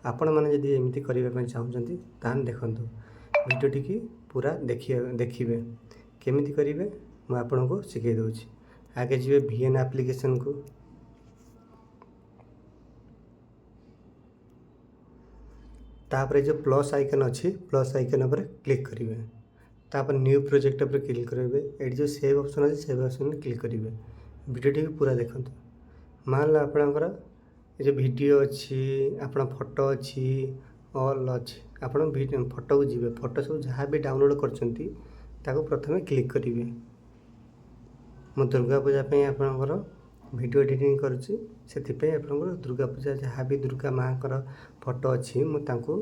आपण मैंने जदि एमती करने चाहते तान देखूँ भिडियोटी की पूरा देखिए केमी करेंगे मुझे आपन को शिखे दूँगी। आगे जी VN एप्लिकेशन को तापर जो प्लस आइकन अच्छी प्लस आइकन उपर क्लिक करेंगे। तापर न्यू प्रोजेक्ट पर क्लिक करेंगे। ये जो सेव ऑप्शन अच्छे सेव ऑप्शन क्लिक करेंगे। वीडियोटी पूरा देखो मान लो आपणकर जो वीडियो अच्छी आप फोटो अच्छी ऑल अच्छी आप फोटो को जी फोटो सब जहाँ भी डाउनलोड कर प्रथम क्लिक करेंगे। मु दुर्गा पूजा आपणकर वीडियो एडिटिंग करुँची से आपणकर दुर्गा पूजा जहाँ भी दुर्गा माँ फोटो अच्छी मुझे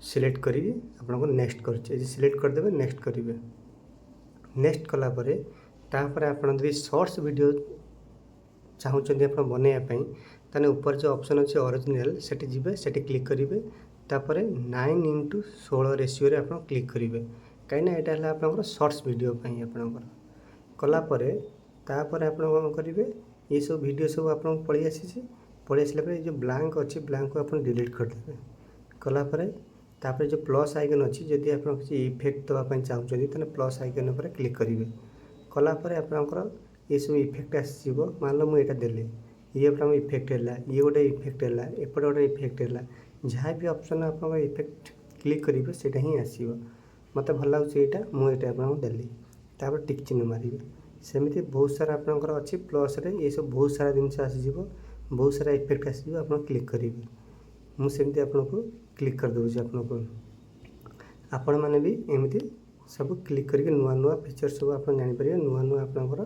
सिलेक्ट करी आपको नेक्स्ट कर सिलेक्ट करदे नेक्स्ट करेंगे। नेक्स्ट कलापर तापर आप शॉर्ट्स वीडियो चाहते आप बनवाई ताने ऊपर जो ऑप्शन अच्छे ओरिजिनल सेठी जीवे सेठी क्लिक करेंगे। तापर 9:16 रेशियो रे आप क्लिक करेंगे कहीं यहाँ आप शॉर्ट्स वीडियो आपणकर कलापर तापर आप कौन करेंगे ये सब वीडियो सब आप पलि आसला जो ब्लैंक अच्छी ब्लैंक को आप डिलीट करदे कलापर तापर जो प्लस आइकन अच्छी जदि आप किसी इफेक्ट देवाई चाहते तो प्लस आइकन पर क्लिक करेंगे कलापर आपणकर ये सब इफेक्ट आसो मान लो मुझे देली ये इफेक्ट है ये गोटे इफेक्ट है एपटे गोटे इफेक्ट है जहाँ भी ऑप्शन आप इफेक्ट क्लिक करेंगे सेटा ही आसो मत भल लगे यहाँ मुझे आपको देली तापर टिक चिन्ह मारे सेमती बहुत सारा आपंकर अच्छी प्लस ये सब बहुत सारा जिनस आसीज बहुत सारा इफेक्ट आसो आप क्लिक करेंगे मुझे आपको क्लिक कर दूँगी आपण मैंने भी एमती सब क्लिक करके नुआ नुआ फीचर सब आप जापर नुआ नुआ आपंकर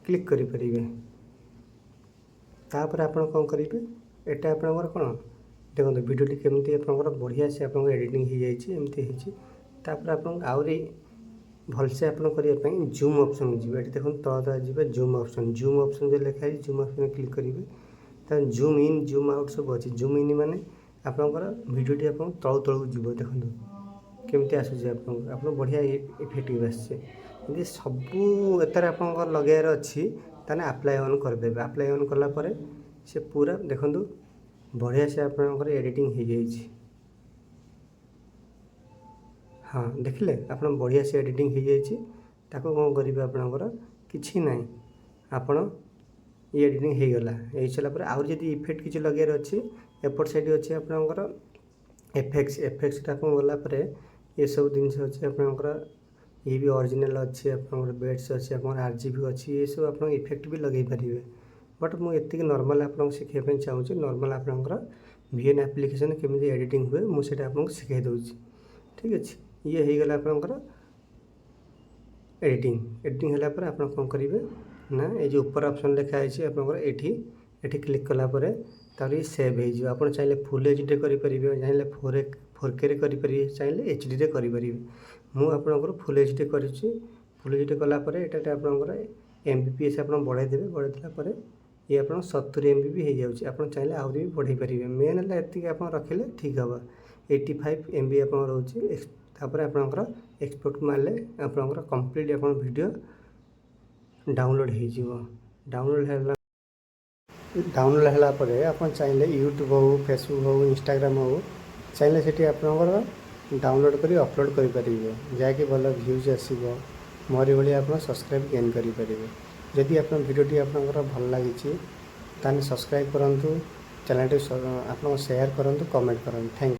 क्लिक करेंगे। तापर आप कौन करेंगे एटा आपंकर कौन देखो वीडियोटी केमती आपंकर बढ़िया से आप एडिटिंग हो जाती तापर आप आहरी भलसे आप करने जूम ऑप्शन जी देखो तल जी जूम ऑप्शन जो लिखाई जूम ऑप्शन क्लिक करेंगे तो जूम इन जूम आउट सब अच्छी जूम इन माने आपंकर वीडियोटी आप तलू तलू जीव देखो केमती आसूसी आप बढ़िया इफेक्टिव आसे सबू एतार आप लगार अच्छी ताने अप्लाई ऑन करदे अप्लाई ऑन कलापर से पूरा देखो बढ़िया से आपंकर एडिटिंग हो जाए। हाँ देखिले आप बढ़िया से एडिटिंग हो जाए कौन करेंगे आपंकर किसी ना आपण ये एडिटिंग हो गला यही सारापर आउ जदि इफेक्ट किसी लगार अच्छी एपट साइड अच्छी आपंकर एफेक्ट्स गलापर ये सब जिन अच्छे आपंकर ये भी ओरिजिनल अच्छी आपंकर बेड्स अच्छी आप RGB अच्छी ये सब आप इफेक्ट भी लगे पारे बट मुझे नॉर्मल आपको शिखाई चाहूँगी नॉर्मल आपंकर VN एप्लिकेशन केमी एडिटिंग हुए मुझे आपको शिखाई दूँगी ठीक अच्छे ये हो गला आपंकर एडिटिंग है आप कौन करेंगे ना ये जो ऊपर ऑप्शन लिखा है आपंकर एठी क्लिक कलापर तार ये सेव हो आप चाहिए फुल HD करेंगे चाहिए 4K करेंगे चाहिए HD करेंगे मुझे आपंकर फुल HD कर फुल HD कलापर यहाँ आपंकर MBPS आप बढ़ाईदेवे बढ़ाईदेला ये आप 70 MB भी हो जाऊँगी आप चाहिए आहरी भी बढ़ाई पारे मेन है ये आप रखिले ठीक हम 85 MB आप रोचे तापर आपंकर एक्सपोर्ट मारे आपंकर कंप्लीट आप वीडियो डाउनलोड हो डाउनलोड है आप चाहिए यूट्यूब हो फेसबुक हो इंस्टाग्राम हो चाहिए से आपंकर डाउनलोड कर अपलोड करेंगे जहाँकि भल व्यूज आसो मोरी भाई आप सब्सक्राइब गेन करेंगे जदि आप वीडियोटी आपंकर भल लगी ताने सब्सक्राइब करूँ चैनल आप शेयर करूँ कमेंट करूँ थैंक यू।